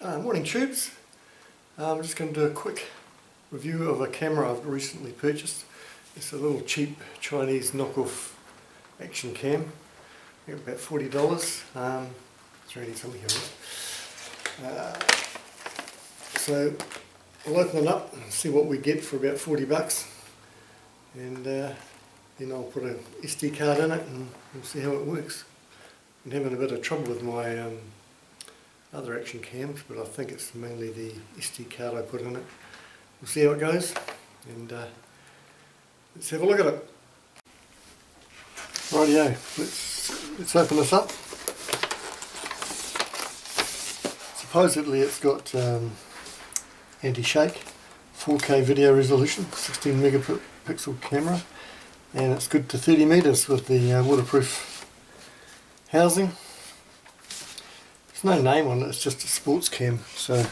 Morning tubes. I'm just going to do a quick review of a camera I've recently purchased. It's a little cheap Chinese knockoff action cam, about $40. It's really something here. So I'll open it up and see what we get for about $40, and then I'll put an SD card in it and we'll see how it works. I'm having a bit of trouble with my other action cams, but I think it's mainly the SD card I put in it. We'll see how it goes, and let's have a look at it. Rightio, let's open this up. Supposedly it's got anti-shake, 4K video resolution, 16 megapixel camera, and it's good to 30 meters with the waterproof housing. There's no name on it, it's just a sports cam, so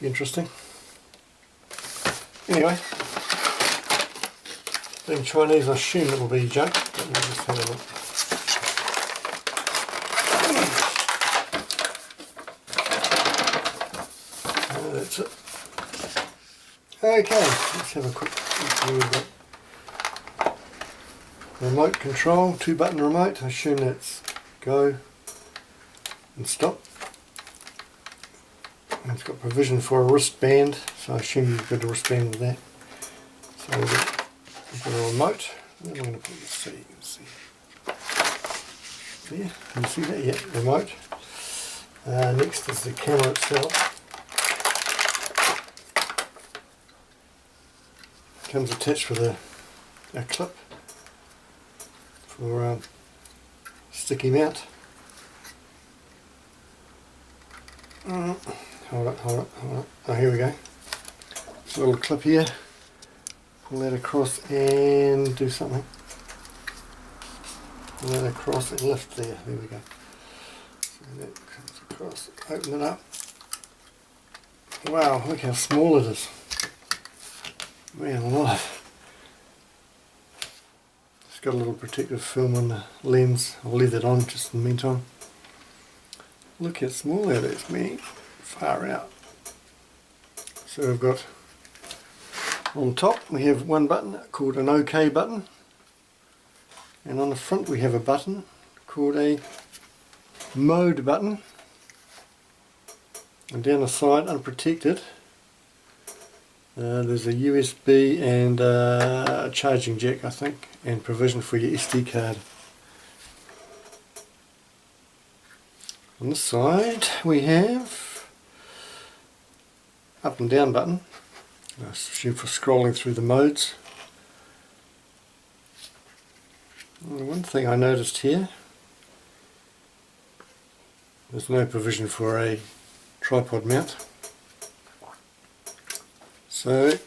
interesting. Anyway, being Chinese I assume it will be junk, but we'll just have a look. That's it. Okay, let's have a quick look. Remote control, 2-button remote. I assume that's go and stop. And it's got provision for a wristband, so I assume you've got a wristband with that. So we've got a remote. I'm going to put this so you can see. There, can you see that? Yeah, remote. Next is the camera itself. Comes attached with a clip for sticky mount. Hold up. Oh, here we go. It's a little clip here. Pull that across and do something. Pull that across and lift there. There we go. So that comes across. Open it up. Wow, look how small it is. Man alive. It's got a little protective film on the lens. I'll leave that on just in the meantime. Look how small that is, man. Far out. So we've got on top we have one button called an OK button, and on the front we have a button called a mode button, and down the side, unprotected, there's a USB and a charging jack, I think, and provision for your SD card. On this side we have up and down button, I assume for scrolling through the modes. And one thing I noticed here, there's no provision for a tripod mount. So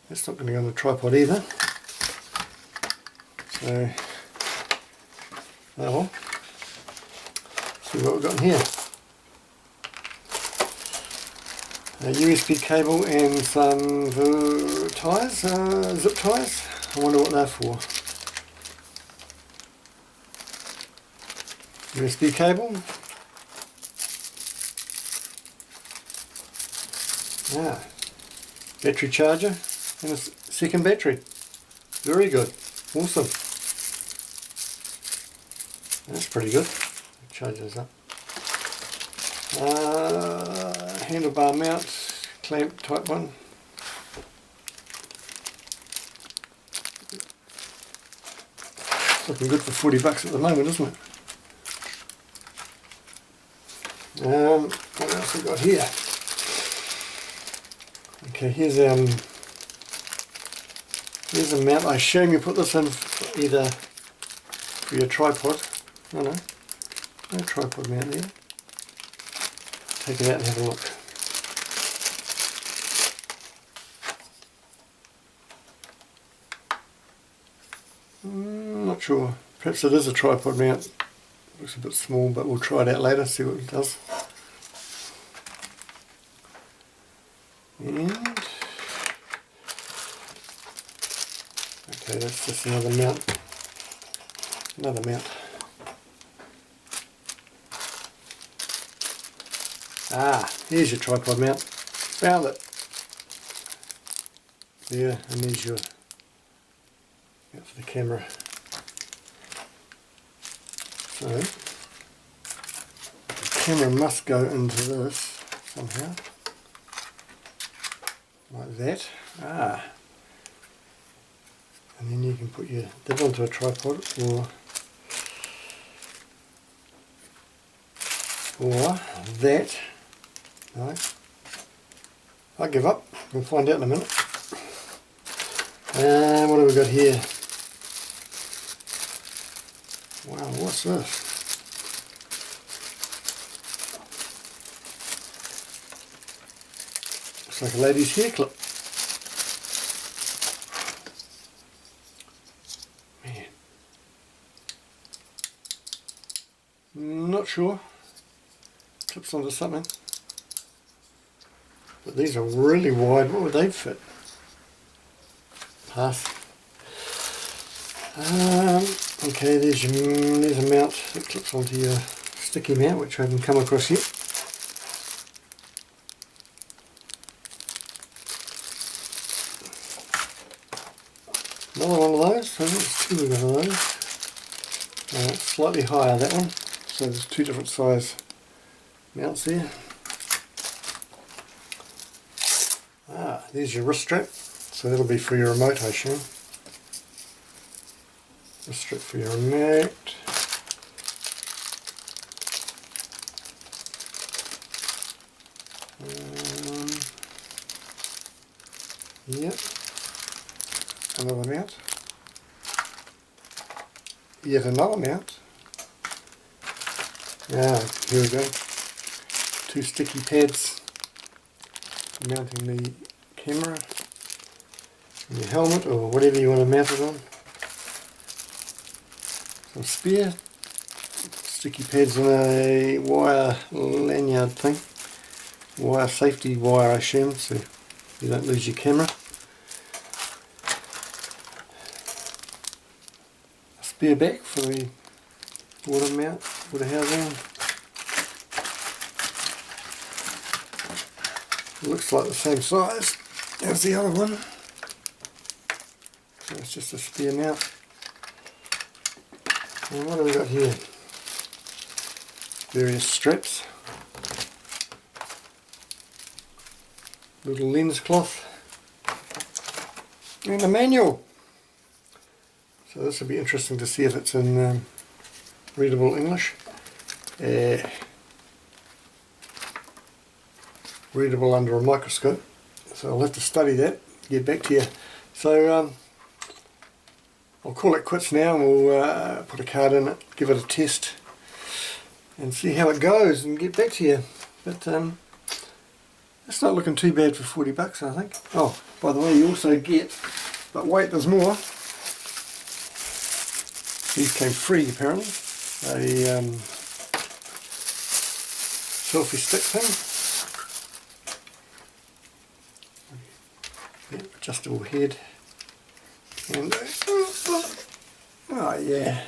that's not going to go on the tripod either. So, oh well. See what we've got in here. A USB cable and some ties, zip ties. I wonder what they're for. USB cable. Battery charger and a second battery. Very good. Awesome. That's pretty good. Charge those up. Handlebar mount, clamp type one. It's looking good for $40 at the moment, isn't it? What else we got here? Okay, here's a mount. I assume you put this in either for your tripod. No tripod mount there. Take it out and have a look. Not sure. Perhaps it is a tripod mount. Looks a bit small, but we'll try it out later, see what it does. And okay, that's just another mount. Here's your tripod mount. Found it. There, and there's your mount for the camera. So, the camera must go into this somehow. Like that. And then you can put that onto a tripod, or that. No. I give up. We'll find out in a minute. And what have we got here? Wow, what's this? Looks like a lady's hair clip. Man. Not sure. Clips onto something. But these are really wide. What would they fit? Pass. Okay, there's a mount that clips onto your sticky mount, which I haven't come across yet. Another one of those. I think it's two of those. Slightly higher, that one. So there's two different size mounts there. There's your wrist strap. So that'll be for your remote, I assume. Wrist strap for your remote. Yep. Another mount. Yet another mount. Here we go. Two sticky pads mounting the camera, your helmet, or whatever you want to mount it on. Some spare sticky pads and a wire lanyard thing. Wire, safety wire I assume, so you don't lose your camera. A spare back for the water mount, water housing. Looks like the same size as the other one. So it's just a spare mount. And what have we got here? Various straps. Little lens cloth. And a manual. So this will be interesting to see if it's in readable English. Readable under a microscope. So I'll have to study that, get back to you. So I'll call it quits now, and we'll put a card in it, give it a test and see how it goes and get back to you. But it's not looking too bad for 40 bucks, I think. Oh, by the way, you also get, but wait, there's more. These came free apparently. A selfie stick thing. Yep, adjustable head. And oh yeah,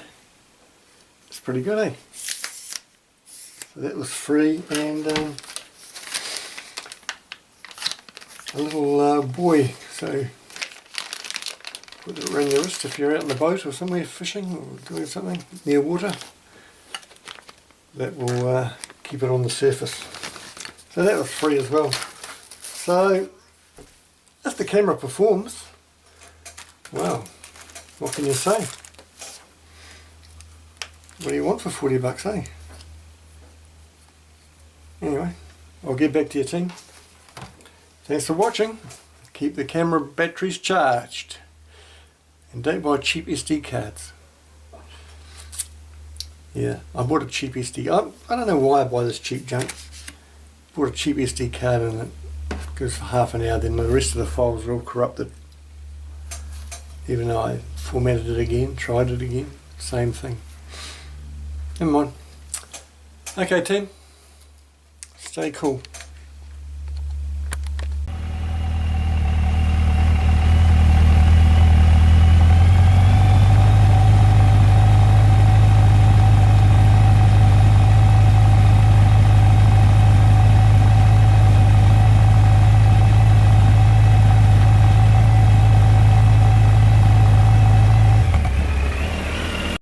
it's pretty good, eh? So that was free, and a little buoy, so put it around your wrist if you're out in the boat or somewhere fishing or doing something near water. That will keep it on the surface. So that was free as well. So if the camera performs, well, what can you say? What do you want for 40 bucks, eh? Anyway, I'll get back to your team. Thanks for watching. Keep the camera batteries charged. And don't buy cheap SD cards. Yeah, I bought a cheap SD. I don't know why I buy this cheap junk. Bought a cheap SD card and it goes for half an hour, then the rest of the files are all corrupted. Even though I formatted it again, tried it again, same thing. Never mind. Okay team, stay cool.